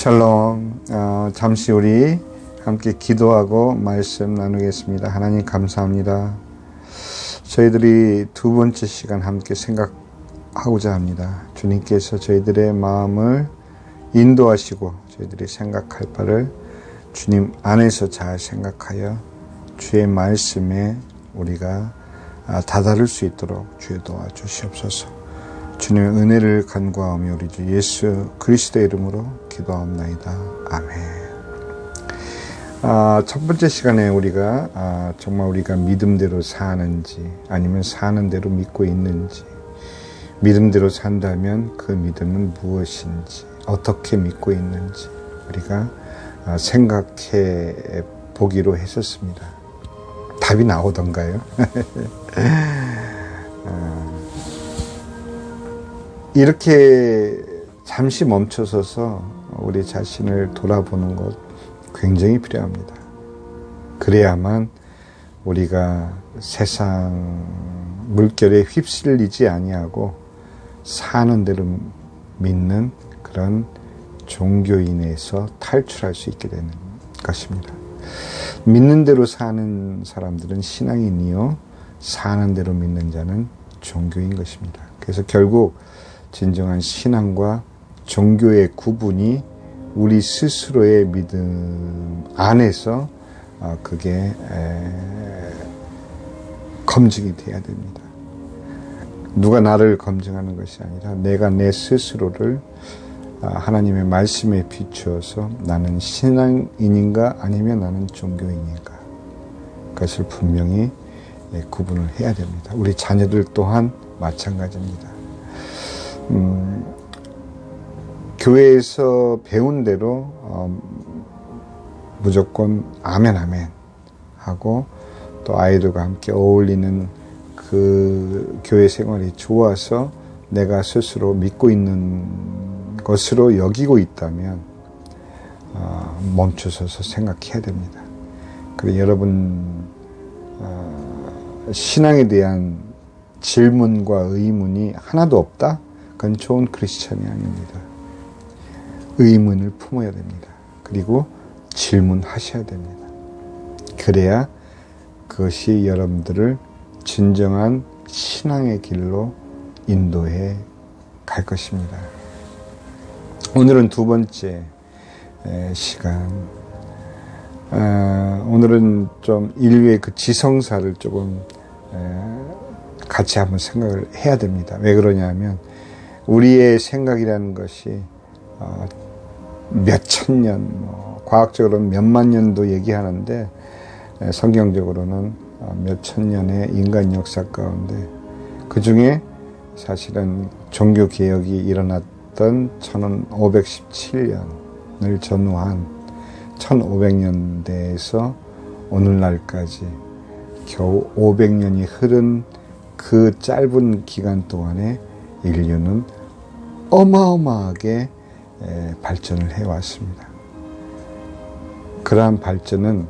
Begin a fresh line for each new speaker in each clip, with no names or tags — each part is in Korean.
샬롬. 잠시 우리 함께 기도하고 말씀 나누겠습니다. 하나님 감사합니다. 저희들이 두 번째 시간 함께 생각하고자 합니다. 주님께서 저희들의 마음을 인도하시고 저희들이 생각할 바를 주님 안에서 잘 생각하여 주의 말씀에 우리가 다다를 수 있도록 주여 도와주시옵소서. 주님의 은혜를 간구하며 우리 주 예수 그리스도의 이름으로 기도합나이다. 아멘. 첫 번째 시간에 우리가 정말 우리가 믿음대로 사는지 아니면 사는 대로 믿고 있는지, 믿음대로 산다면 그 믿음은 무엇인지, 어떻게 믿고 있는지 우리가 생각해 보기로 했었습니다. 답이 나오던가요? 이렇게 잠시 멈춰서서 우리 자신을 돌아보는 것 굉장히 필요합니다. 그래야만 우리가 세상 물결에 휩쓸리지 아니하고 사는 대로 믿는 그런 종교인에서 탈출할 수 있게 되는 것입니다. 믿는 대로 사는 사람들은 신앙인이요, 사는 대로 믿는 자는 종교인 것입니다. 그래서 결국 진정한 신앙과 종교의 구분이 우리 스스로의 믿음 안에서 그게 검증이 돼야 됩니다. 누가 나를 검증하는 것이 아니라 내가 내 스스로를 하나님의 말씀에 비추어서 나는 신앙인인가 아니면 나는 종교인인가, 그것을 분명히 구분을 해야 됩니다. 우리 자녀들 또한 마찬가지입니다. 교회에서 배운 대로 무조건 아멘 아멘 하고 또 아이들과 함께 어울리는 그 교회 생활이 좋아서 내가 스스로 믿고 있는 것으로 여기고 있다면 멈춰서서 생각해야 됩니다. 그리고 여러분 신앙에 대한 질문과 의문이 하나도 없다? 그건 좋은 크리스찬이 아닙니다. 의문을 품어야 됩니다. 그리고 질문하셔야 됩니다. 그래야 그것이 여러분들을 진정한 신앙의 길로 인도해 갈 것입니다. 오늘은 두 번째 시간. 오늘은 좀 인류의 그 지성사를 조금 같이 한번 생각을 해야 됩니다. 왜 그러냐면 우리의 생각이라는 것이 몇천 년, 과학적으로는 몇만 년도 얘기하는데 성경적으로는 몇천 년의 인간 역사 가운데 그 중에 사실은 종교개혁이 일어났던 1517년을 전후한 1500년대에서 오늘날까지 겨우 500년이 흐른 그 짧은 기간 동안에 인류는 어마어마하게 발전을 해왔습니다. 그러한 발전은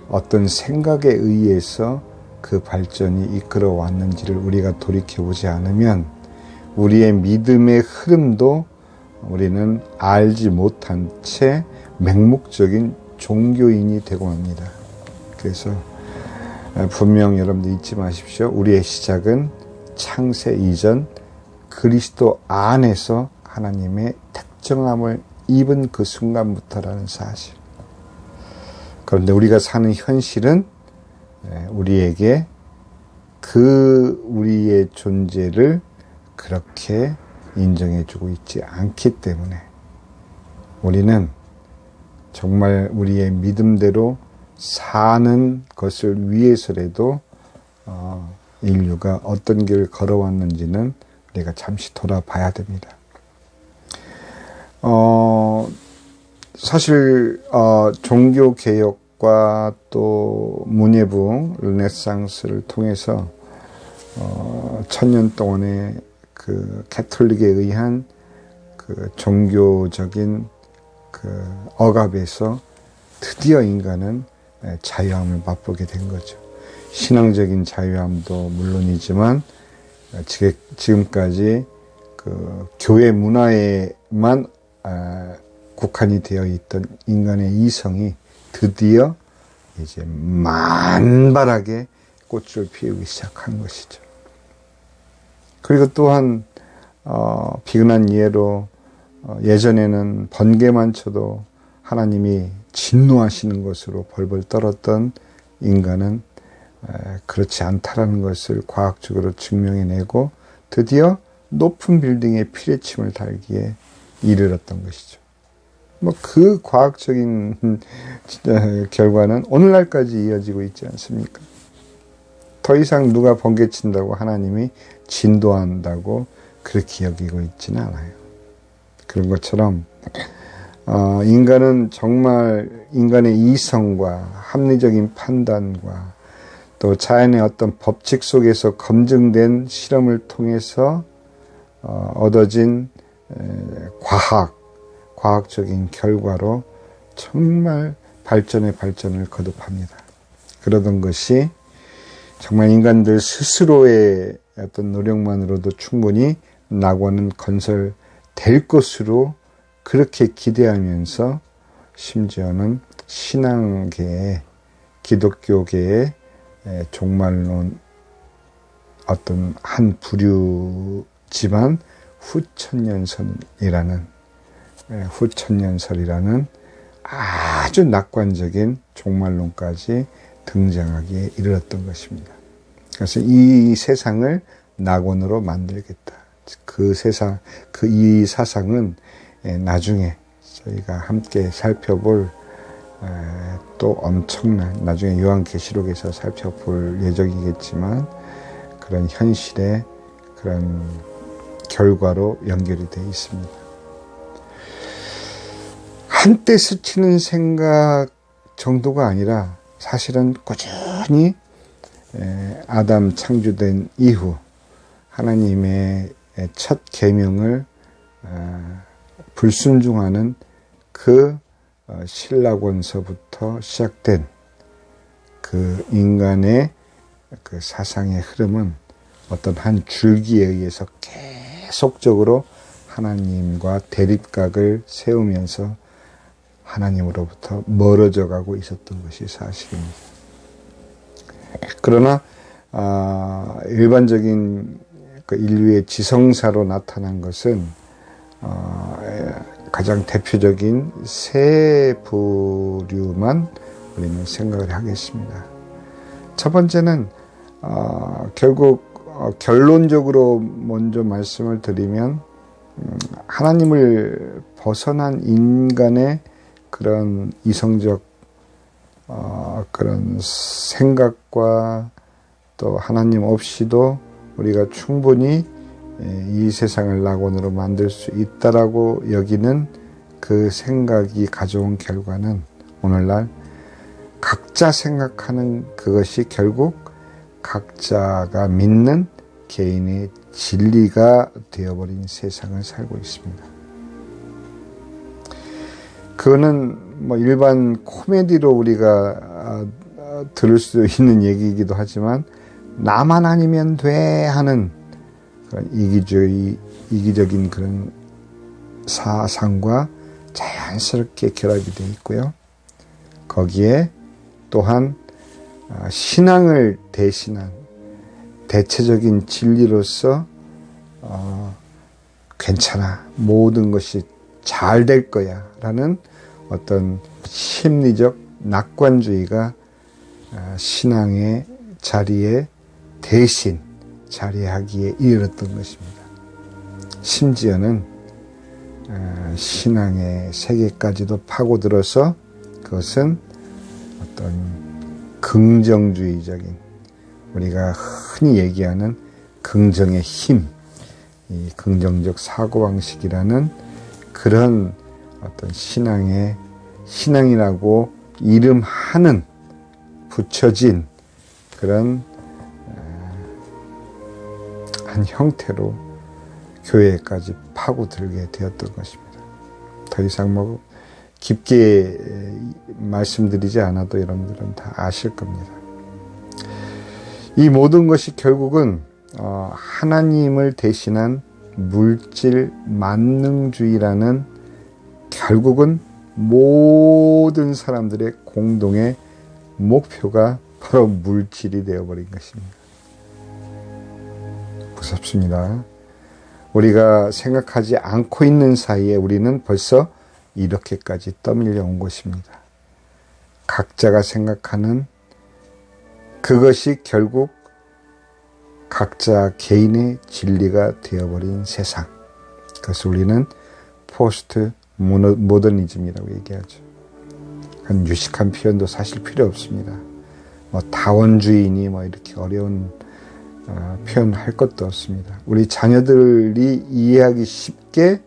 어떤 생각에 의해서 그 발전이 이끌어 왔는지를 우리가 돌이켜보지 않으면 우리의 믿음의 흐름도 우리는 알지 못한 채 맹목적인 종교인이 되고 맙니다. 그래서 분명 여러분들 잊지 마십시오. 우리의 시작은 창세 이전 그리스도 안에서 하나님의 택정함을 입은 그 순간부터라는 사실. 그런데 우리가 사는 현실은 우리에게 그 우리의 존재를 그렇게 인정해주고 있지 않기 때문에 우리는 정말 우리의 믿음대로 사는 것을 위해서라도 인류가 어떤 길을 걸어왔는지는 우리가 잠시 돌아봐야 됩니다. 사실 종교개혁과 또 문예부흥, 르네상스를 통해서 1000년 동안의 그 가톨릭에 의한 그 종교적인 그 억압에서 드디어 인간은 자유함을 맛보게 된 거죠. 신앙적인 자유함도 물론이지만 지금까지 그 교회 문화에만 국한이 되어 있던 인간의 이성이 드디어 이제 만발하게 꽃을 피우기 시작한 것이죠. 그리고 또한 비근한 예로 예전에는 번개만 쳐도 하나님이 진노하시는 것으로 벌벌 떨었던 인간은 그렇지 않다라는 것을 과학적으로 증명해내고 드디어 높은 빌딩에 피뢰침을 달기에 이르렀던 것이죠. 그 과학적인 결과는 오늘날까지 이어지고 있지 않습니까? 더 이상 누가 번개 친다고 하나님이 진도한다고 그렇게 여기고 있지는 않아요. 그런 것처럼 인간은 정말 인간의 이성과 합리적인 판단과 또 자연의 어떤 법칙 속에서 검증된 실험을 통해서 얻어진 과학적인 결과로 정말 발전의 발전을 거듭합니다. 그러던 것이 정말 인간들 스스로의 어떤 노력만으로도 충분히 낙원은 건설될 것으로 그렇게 기대하면서 심지어는 신앙계에 기독교계의 종말론 어떤 한 부류지만 후천년설이라는 아주 낙관적인 종말론까지 등장하기에 이르렀던 것입니다. 그래서 이 세상을 낙원으로 만들겠다. 이 사상은 나중에 저희가 함께 살펴볼 또 엄청난 나중에 요한계시록에서 살펴볼 예정이겠지만 그런 현실의 그런 결과로 연결이 되어 있습니다. 한때 스치는 생각 정도가 아니라 사실은 꾸준히 아담 창조된 이후 하나님의 첫 계명을 불순종하는 그 신라권서부터 시작된 그 인간의 그 사상의 흐름은 어떤 한 줄기에 의해서 계속적으로 하나님과 대립각을 세우면서 하나님으로부터 멀어져 가고 있었던 것이 사실입니다. 그러나 일반적인 그 인류의 지성사로 나타난 것은 가장 대표적인 세 부류만 우리는 생각을 하겠습니다. 첫 번째는 결국 결론적으로 먼저 말씀을 드리면 하나님을 벗어난 인간의 그런 이성적 그런 생각과 또 하나님 없이도 우리가 충분히 이 세상을 낙원으로 만들 수 있다라고 여기는 그 생각이 가져온 결과는 오늘날 각자 생각하는 그것이 결국 각자가 믿는 개인의 진리가 되어버린 세상을 살고 있습니다. 그거는 일반 코미디로 우리가 들을 수 있는 얘기이기도 하지만 나만 아니면 돼 하는 그런 이기적인 그런 사상과 자연스럽게 결합이 되어 있고요. 거기에 또한 신앙을 대신한 대체적인 진리로서 괜찮아, 모든 것이 잘 될 거야 라는 어떤 심리적 낙관주의가 신앙의 자리에 대신 자리하기에 이르렀던 것입니다. 심지어는 신앙의 세계까지도 파고들어서 그것은 어떤 긍정주의적인 우리가 흔히 얘기하는 긍정의 힘, 이 긍정적 사고방식이라는 그런 어떤 신앙이라고 이름하는 붙여진 그런 한 형태로 교회까지 파고들게 되었던 것입니다. 더 이상 깊게 말씀드리지 않아도 여러분들은 다 아실 겁니다. 이 모든 것이 결국은 하나님을 대신한 물질 만능주의라는 결국은 모든 사람들의 공동의 목표가 바로 물질이 되어버린 것입니다. 무섭습니다. 우리가 생각하지 않고 있는 사이에 우리는 벌써 이렇게까지 떠밀려 온 것입니다. 각자가 생각하는 그것이 결국 각자 개인의 진리가 되어버린 세상. 그래서 우리는 포스트 모더니즘이라고 얘기하죠. 한 유식한 표현도 사실 필요 없습니다. 다원주의니 이렇게 어려운 표현할 것도 없습니다. 우리 자녀들이 이해하기 쉽게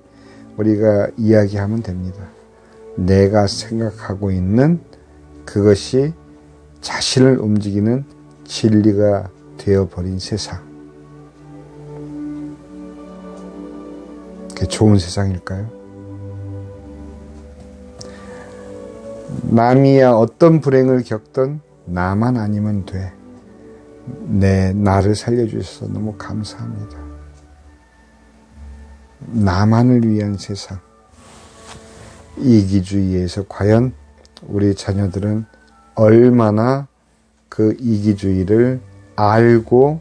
우리가 이야기하면 됩니다. 내가 생각하고 있는 그것이 자신을 움직이는 진리가 되어버린 세상. 그게 좋은 세상일까요? 남이야 어떤 불행을 겪든 나만 아니면 돼. 나를 살려주셔서 너무 감사합니다. 나만을 위한 세상. 이기주의에서 과연 우리 자녀들은 얼마나 그 이기주의를 알고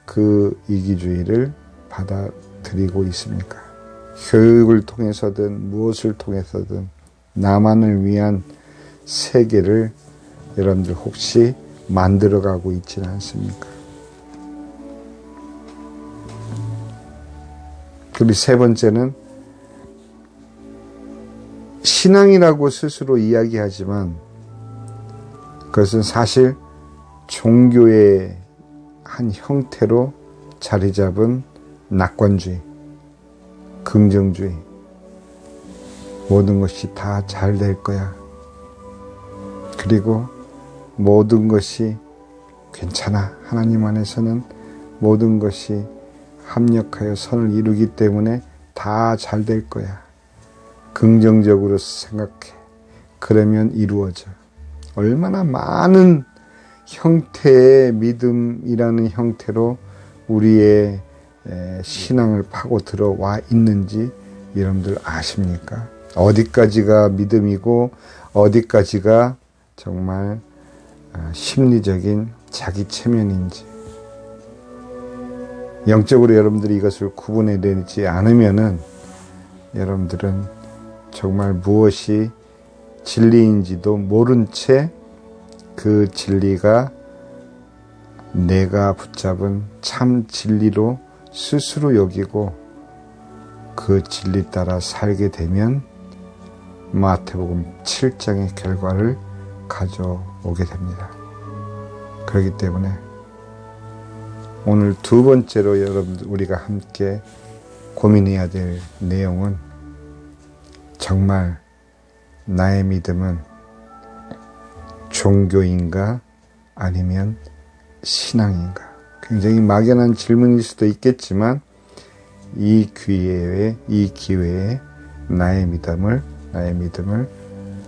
그 이기주의를 받아들이고 있습니까? 교육을 통해서든 무엇을 통해서든 나만을 위한 세계를 여러분들 혹시 만들어가고 있지는 않습니까? 그리고 세 번째는 신앙이라고 스스로 이야기하지만 그것은 사실 종교의 한 형태로 자리 잡은 낙관주의, 긍정주의, 모든 것이 다 잘 될 거야. 그리고 모든 것이 괜찮아. 하나님 안에서는 모든 것이 합력하여 선을 이루기 때문에 다 잘 될 거야. 긍정적으로 생각해. 그러면 이루어져. 얼마나 많은 형태의 믿음이라는 형태로 우리의 신앙을 파고 들어와 있는지 여러분들 아십니까? 어디까지가 믿음이고 어디까지가 정말 심리적인 자기 체면인지. 영적으로 여러분들이 이것을 구분해내지 않으면은 여러분들은 정말 무엇이 진리인지도 모른 채 그 진리가 내가 붙잡은 참 진리로 스스로 여기고 그 진리 따라 살게 되면 마태복음 7장의 결과를 가져오게 됩니다. 그렇기 때문에 오늘 두 번째로 여러분들 우리가 함께 고민해야 될 내용은 정말 나의 믿음은 종교인가 아니면 신앙인가? 굉장히 막연한 질문일 수도 있겠지만 이 기회에 나의 믿음을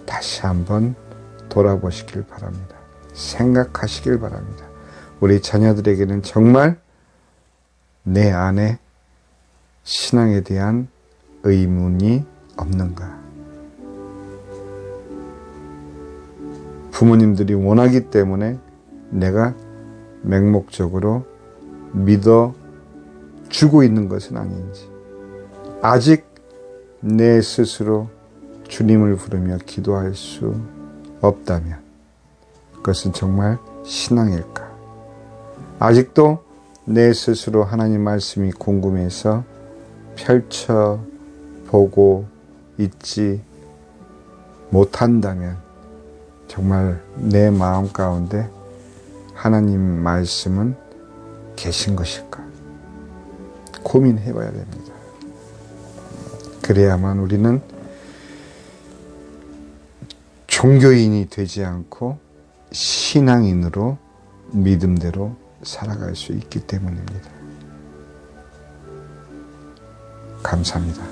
다시 한번 돌아보시길 바랍니다. 생각하시길 바랍니다. 우리 자녀들에게는 정말 내 안에 신앙에 대한 의문이 없는가? 부모님들이 원하기 때문에 내가 맹목적으로 믿어주고 있는 것은 아닌지, 아직 내 스스로 주님을 부르며 기도할 수 없다면 그것은 정말 신앙일까? 아직도 내 스스로 하나님 말씀이 궁금해서 펼쳐보고 있지 못한다면 정말 내 마음 가운데 하나님 말씀은 계신 것일까? 고민해 봐야 됩니다. 그래야만 우리는 종교인이 되지 않고 신앙인으로 믿음대로 살아갈 수 있기 때문입니다. 감사합니다.